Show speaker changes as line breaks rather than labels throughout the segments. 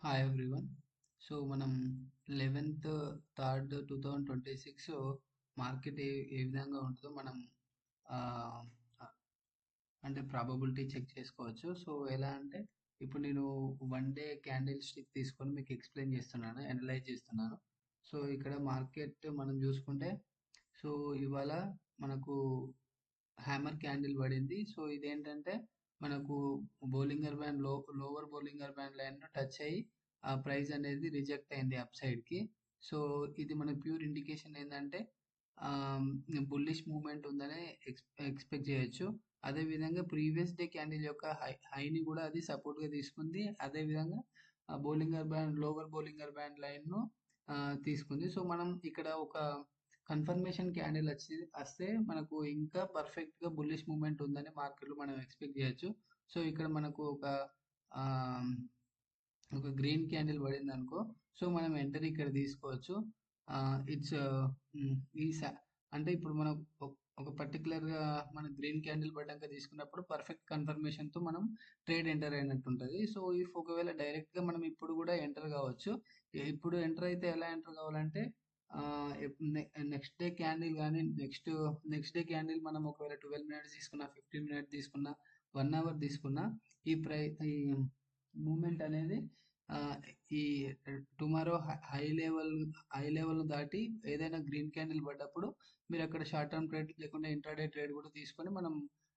Hi everyone. So మనం 11th 3rd 2026 market ఏ విధంగా ఉంటుందో మనం ఆ, ఆ, అంటే ప్రాబబిలిటీ చెక్ చేసుకోవచ్చు. సో ఎలా అంటే ఇప్పుడు నేను 1 డే క్యాండిల్ స్టిక్ తీసుకొని మీకు ఎక్స్ప్లెయిన్ చేస్తున్నాను, అనలైజ్ చేస్తున్నాను. సో ఇక్కడ మార్కెట్ మనం చూసుకుంటే, సో ఇవాళ మనకు హ్యామర్ క్యాండిల్ పడింది. సో ఇదేంటంటే మనకు Bollinger band lower Bollinger band line touch అయ్యి ఆ ప్రైస్ అనేది రిజెక్ట్ అయింది అప్ సైడ్ కి. సో ఇది మన ప్యూర్ ఇండికేషన్ ఏంటంటే బుల్లిష్ మూవ్మెంట్ ఉందని ఎక్స్పెక్ట్ చేయొచ్చు. అదే విధంగా ప్రీవియస్ డే క్యాండిల్ యొక్క హైని కూడా అది సపోర్ట్ గా తీసుకుంది. అదే విధంగా Bollinger band lower Bollinger band line ను తీసుకుంది. సో మనం ఇక్కడ ఒక కన్ఫర్మేషన్ క్యాండిల్ వస్తే మనకు ఇంకా పర్ఫెక్ట్ గా బుల్లిష్ మూమెంట్ ఉందని మార్కెట్ లో మనం ఎక్స్పెక్ట్ చేయొచ్చు. సో ఇక్కడ మనకు ఆ, ఒక గ్రీన్ క్యాండిల్ పడింది అనుకో, సో మనం ఎంటర్ ఇక్కడ తీసుకోవచ్చు. ఇట్స్ ఈ అంటే ఇప్పుడు మనం ఒక పర్టికులర్ గా మన గ్రీన్ క్యాండిల్ పడ్డాక తీసుకున్నప్పుడు పర్ఫెక్ట్ కన్ఫర్మేషన్ తో మనం ట్రేడ్ ఎంటర్ అయినట్టు ఉంటుంది. సో ఇఫ్ ఒకవేళ డైరెక్ట్ గా మనం ఇప్పుడు కూడా ఎంటర్ కావచ్చు. ఇప్పుడు ఎంటర్ అయితే ఎలా ఎంటర్ కావాలంటే నెక్స్ట్ డే క్యాండిల్ కానీ నెక్స్ట్ డే క్యాండిల్ మనం ఒకవేళ 12 మినిట్స్ తీసుకున్నా, 15 మినిట్స్ తీసుకున్నా, 1 అవర్ తీసుకున్నా, ఈ మూమెంట్ అనేది ఆ, ఈ టుమారో హై లెవెల్ దాటి ఏదైనా గ్రీన్ క్యాండిల్ పడ్డప్పుడు మీరు అక్కడ షార్ట్ టర్మ్ ట్రేడ్ లేకుండా ఇంట్రాడే ట్రేడ్ కూడా తీసుకొని మనం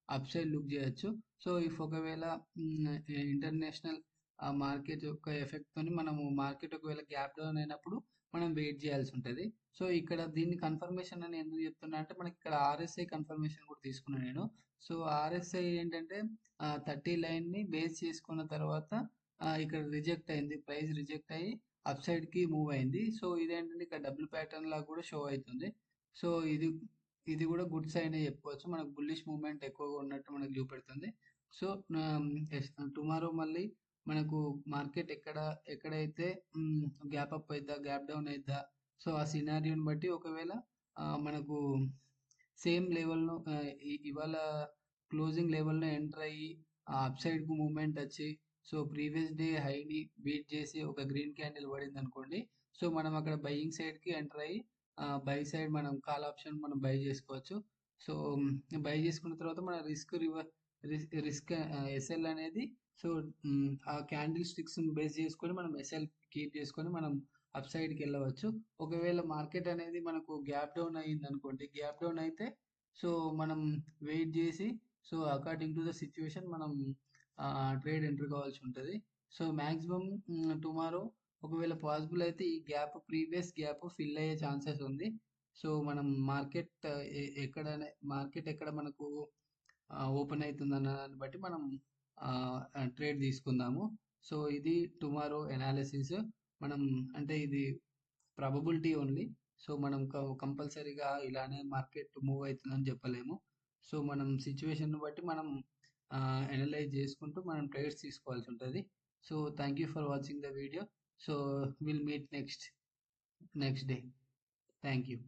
అప్ సైడ్ లుక్ చేయొచ్చు. సో ఇఫ్ ఒకవేళ ఇంటర్నేషనల్ మార్కెట్ యొక్క ఎఫెక్ట్ తోని మనము మార్కెట్ ఒకవేళ గ్యాప్ డౌన్ అయినప్పుడు మనం వెయిట్ చేయాల్సి ఉంటుంది. సో ఇక్కడ దీన్ని కన్ఫర్మేషన్ అని ఎందుకు చెప్తున్నా అంటే మనకి ఇక్కడ ఆర్ఎస్ఐ కన్ఫర్మేషన్ కూడా తీసుకున్నాను నేను. సో ఆర్ఎస్ఐ ఏంటంటే 30 లైన్ ని బేస్ చేసుకున్న తర్వాత ఇక్కడ రిజెక్ట్ అయింది, ప్రైస్ రిజెక్ట్ అయ్యి అప్ సైడ్ కి మూవ్ అయింది. సో ఇదేంటంటే ఇక్కడ డబుల్ ప్యాటర్న్ లాగా కూడా షో అవుతుంది. సో ఇది కూడా గుడ్ సైన్ చెప్పుకోవచ్చు. మనకు బుల్లిష్ మూవ్మెంట్ ఎక్కువగా ఉన్నట్టు మనకు చూపెడుతుంది. సో టుమారో మళ్ళీ మనకు మార్కెట్ ఎక్కడైతే గ్యాప్ అప్ అయిద్దా, గ్యాప్ డౌన్ అయిద్దా, సో ఆ సినారియోని బట్టి ఒకవేళ మనకు సేమ్ లెవెల్ను ఇవాళ క్లోజింగ్ లెవెల్ను ఎంటర్ అయ్యి అప్ సైడ్ కు మూవ్మెంట్ వచ్చి సో ప్రీవియస్ డే హైని బీట్ చేసి ఒక గ్రీన్ క్యాండిల్ పడింది అనుకోండి. సో మనం అక్కడ బయింగ్ సైడ్ కి ఎంటర్ అయ్యి బై సైడ్ మనం కాల్ ఆప్షన్ మనం బై చేసుకోవచ్చు. సో బై చేసుకున్న తర్వాత మన రిస్క్ ఎస్ఎల్ అనేది, సో ఆ క్యాండిల్ స్టిక్స్ బేస్ చేసుకొని మనం ఎస్ఎల్ కీప్ చేసుకొని మనం అప్ సైడ్ కి వెళ్ళవచ్చు. ఒకవేళ మార్కెట్ అనేది మనకు గ్యాప్ డౌన్ అయ్యింది అనుకోండి, గ్యాప్ డౌన్ అయితే సో మనం వెయిట్ చేసి so according to the situation మనం ట్రేడ్ ఎంటర్ కావాల్సి ఉంటుంది. సో మాక్సిమం టుమారో ఒకవేళ పాసిబుల్ అయితే ఈ ప్రీవియస్ గ్యాప్ ఫిల్ అయ్యే ఛాన్సెస్ ఉంది. సో మనం మార్కెట్ ఎక్కడ మనకు ఓపెన్ అవుతుందన్న దాన్ని బట్టి మనం ట్రేడ్ తీసుకుందాము. సో ఇది టుమారో ఎనాలిసిస్. మనం అంటే ఇది ప్రాబబిలిటీ ఓన్లీ. సో మనం కంపల్సరీగా ఇలానే మార్కెట్ మూవ్ అవుతుందని చెప్పలేము. సో మనం సిచ్యువేషన్ బట్టి మనం అనలైజ్ చేసుకుంటూ మనం ట్రేడ్స్ తీసుకోవాల్సి ఉంటుంది. So thank you for watching the video. So will meet next day. Thank you.